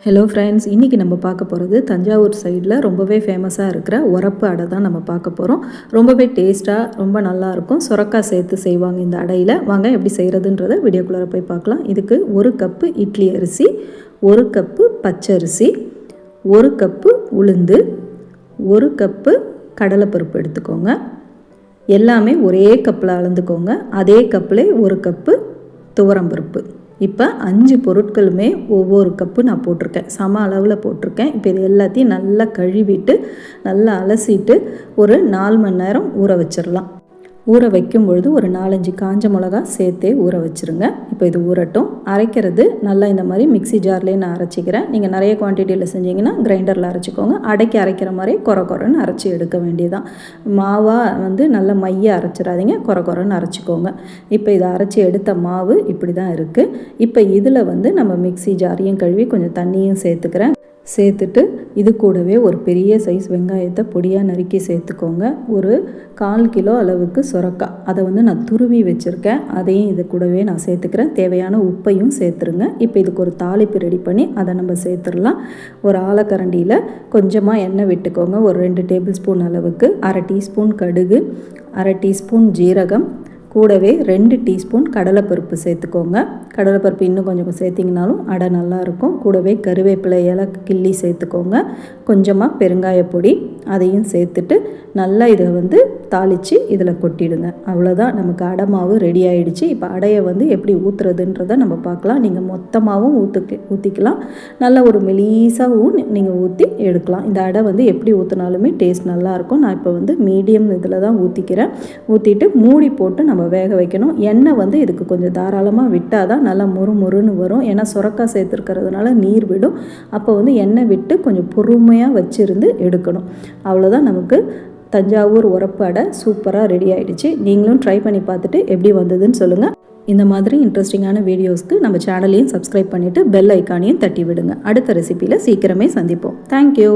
Hello friends, இன்றைக்கி நம்ம பார்க்க போகிறது தஞ்சாவூர் சைடில் ரொம்பவே ஃபேமஸாக இருக்கிற உரப்பு அடை தான் நம்ம பார்க்க போகிறோம். ரொம்பவே டேஸ்ட்டாக ரொம்ப நல்லாயிருக்கும். சுரக்காய் சேர்த்து செய்வாங்க இந்த அடையில். வாங்க எப்படி செய்கிறதுன்றதை வீடியோக்குள்ளே போய் பார்க்கலாம். இதுக்கு 1 கப்பு இட்லி அரிசி, 1 கப்பு பச்சரிசி, 1 கப்பு உளுந்து, 1 கப்பு கடலைப்பருப்பு எடுத்துக்கோங்க. எல்லாமே ஒரே கப்பில் அளந்துக்கோங்க. அதே கப்பில் 1 கப்பு துவரம்பருப்பு. இப்போ 5 பொருட்களுமே ஒவ்வொரு கப்பு நான் போட்டிருக்கேன், சம அளவில் போட்டிருக்கேன். இப்போ இது எல்லாத்தையும் நல்லா கழுவிட்டு நல்லா அலசிட்டு ஒரு 4 மணி நேரம் ஊற வச்சிடலாம். ஊற வைக்கும் பொழுது ஒரு 4-5 காஞ்ச மிளகா சேர்த்தே ஊற வச்சுருங்க. இப்போ இது ஊறட்டும். அரைக்கிறது நல்லா இந்த மாதிரி மிக்சி ஜார்லேயே நான் அரைச்சிக்கிறேன். நீங்கள் நிறைய குவான்டிட்டியில் செஞ்சிங்கன்னா கிரைண்டரில் அரைச்சிக்கோங்க. அடைக்கி அரைக்கிற மாதிரி கொரன்னு அரைச்சி எடுக்க வேண்டியதான். மாவாக நல்லா மைய அரைச்சிடாதீங்க, கொரன்னு அரைச்சிக்கோங்க. இப்போ இதை அரைச்சி எடுத்த மாவு இப்படி தான் இருக்குது. இப்போ இதில் நம்ம மிக்சி ஜாரையும் கழுவி கொஞ்சம் தண்ணியும் சேர்த்துட்டு இது கூடவே ஒரு பெரிய சைஸ் வெங்காயத்தை பொடியாக நறுக்கி சேர்த்துக்கோங்க. ஒரு 1/4 கிலோ அளவுக்கு சுரக்காய், அதை நான் துருவி வச்சுருக்கேன். அதையும் இது கூடவே நான் சேர்த்துக்கிறேன். தேவையான உப்பையும் சேர்த்துருங்க. இப்போ இதுக்கு ஒரு தாளிப்பு ரெடி பண்ணி அதை நம்ம சேர்த்துடலாம். ஒரு ஆலக்கரண்டியில் கொஞ்சமாக எண்ணெய் விட்டுக்கோங்க. ஒரு 2 டேபிள் ஸ்பூன் அளவுக்கு, 1/2 டீஸ்பூன் கடுகு, 1/2 டீஸ்பூன் ஜீரகம், கூடவே 2 டீஸ்பூன் கடலைப்பருப்பு சேர்த்துக்கோங்க. கடலைப்பருப்பு இன்னும் கொஞ்சம் சேர்த்திங்கனாலும் அடை நல்லாயிருக்கும். கூடவே கருவேப்பிலை இலை கிள்ளி சேர்த்துக்கோங்க. கொஞ்சமாக பெருங்காய பொடி அதையும் சேர்த்துட்டு நல்லா இதை தாளித்து இதில் கொட்டிடுங்க. அவ்வளோதான், நமக்கு அடை மாவு ரெடி ஆகிடுச்சு. இப்போ அடையை எப்படி ஊற்றுறதுன்றதை நம்ம பார்க்கலாம். நீங்கள் மொத்தமாகவும் ஊற்றிக்கலாம், நல்ல ஒரு மெலீஸாகவும் நீங்கள் ஊற்றி எடுக்கலாம். இந்த அடை எப்படி ஊற்றினாலுமே டேஸ்ட் நல்லாயிருக்கும். நான் இப்போ மீடியம் இதில் தான் ஊற்றிக்கிறேன். ஊற்றிட்டு மூடி போட்டு நம்ம வேக வைக்கணும். எண்ணெய் இதுக்கு கொஞ்சம் தாராளமாக விட்டால் தான் நல்லா முறுமுறுன்னு வரும். ஏன்னா சுரக்காய் சேர்த்துருக்கிறதுனால நீர் விடும். அப்போ எண்ணெய் விட்டு கொஞ்சம் பொறுமையாக வச்சுருந்து எடுக்கணும். அவ்வளோதான், நமக்கு தஞ்சாவூர் உரப்பு அடை சூப்பராக ரெடி ஆகிடுச்சு. நீங்களும் ட்ரை பண்ணி பார்த்துட்டு எப்படி வந்ததுன்னு சொல்லுங்கள். இந்த மாதிரி இன்ட்ரெஸ்டிங்கான வீடியோஸ்க்கு நம்ம சேனலையும் சப்ஸ்கிரைப் பண்ணிவிட்டு பெல் ஐக்கானையும் தட்டி விடுங்க. அடுத்த ரெசிபியில் சீக்கிரமே சந்திப்போம். தேங்க்யூ.